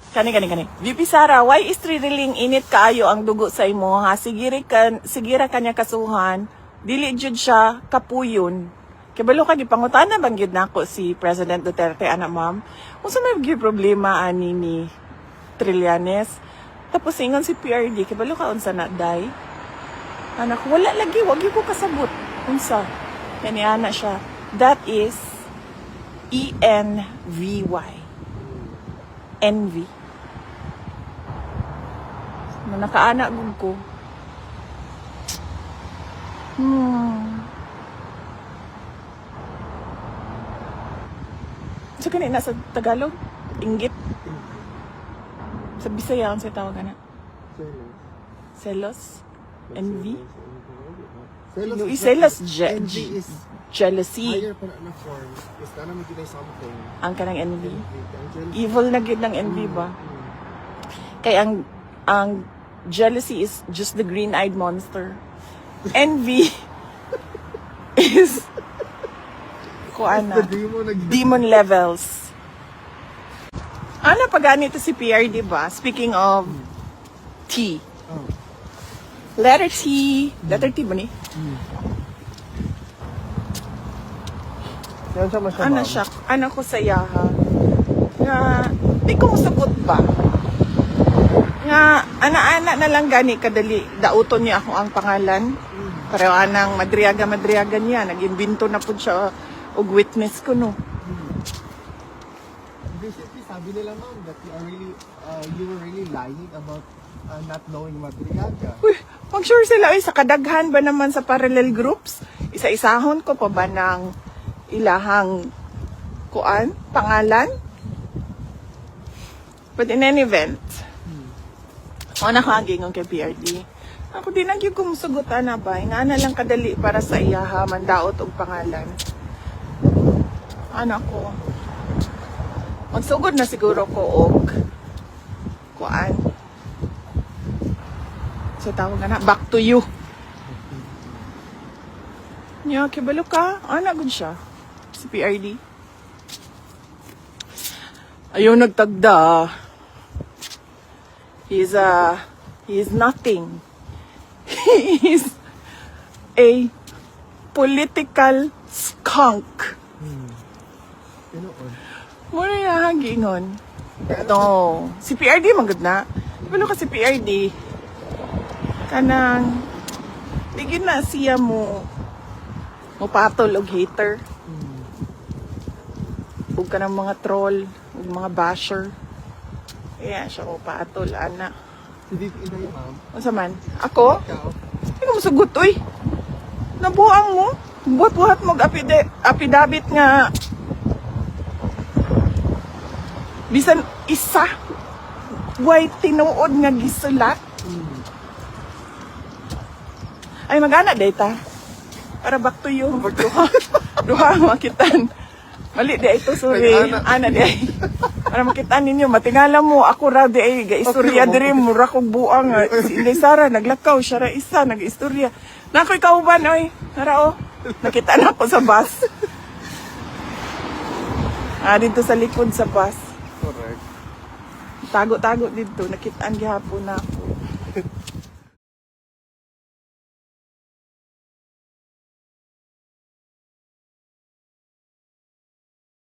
Kani. VP Sara, why is thrilling init kaayo ang dugo sa imo ha? Sigira kanya kasuhan, dili jud siya kapuyon. Kibalo ka gipangutana bang gyud nako si President Duterte ana ma'am? Unsa may gyud problema ani ni Trillanes? Tapos ingon si PRD, kibalo ka unsa na day? Anak, wala lagi, wag gyud ko kasabot. Unsa? Kani ana siya. That is ENVY. Envy. Nakaanak gud ko. So kani nasa Tagalog? Inggit? Sa Bisaya ang sa tawag na? Selos? Envy? Selos. Envy is Jealousy. higher pa na form. Is na naman gina something. Ang kanang envy. Evil na gid ng envy ba? Kay ang jealousy is just the green-eyed monster. Envy is kuana, demon levels. Ano pa ganito si PRD ba? Speaking of T. Letter T. Letter T ba ni? Ano siya? Ano ko sa yaha? Nga, di ko masabot ba? Nga, ana-ana na lang gani kadali. Dauton niya ako ang pangalan. Pareho anang madriaga niya. Nag-imbento na po siya og witness ko, no? Basically, sabi nila ma'am that you were really lying about not knowing Madriaga. Uy, mag-sure sila, sa kadaghan ba naman sa parallel groups? Isa-isahon ko pa ba ng ilahang pangalan? But in any event, ako nakagingong kay PRD. Ako din ang yung kumusugutan na ba? Nga na lang kadali para sa iyaha, mandaot og pangalan. Anak ko. Magsugod na siguro ko og so tawag na, back to you. Nya, kibalo ka? Anak gud siya. Si PRD. Ayaw nagtagda. He is nothing. He is a political skunk. Muna yung hagingon. Ito. Si PRD magod na. Kibalo ka si PRD. Kanang digin na siya mo patol og hater. Huwag ka ng mga troll, huwag mga basher. Kaya siya ko patol, ana. Hindi inday ma'am. Ano man? Ako? Ikaw? Hindi ko masagot, uy. Nabuang mo. Buhat-buhat mo apidabit nga. Bisan isa. Way tinuod nga gisulat. Ay, mag-ana, data. Para back to you. Duha, makitan. Mali di ito, sorry. Ana di ay. Para makitaan ninyo, matingala mo, ako ra di ay, ga-istorya diri, mura kong buang. Si Inday Sara, naglakaw, siya ra isa, nag-istorya. Nakoy kauban, oy. Nara, nakita na ako sa bus. Dito sa likod sa bus. Correct. Tago-tago dito, nakitaan gihapon na ako.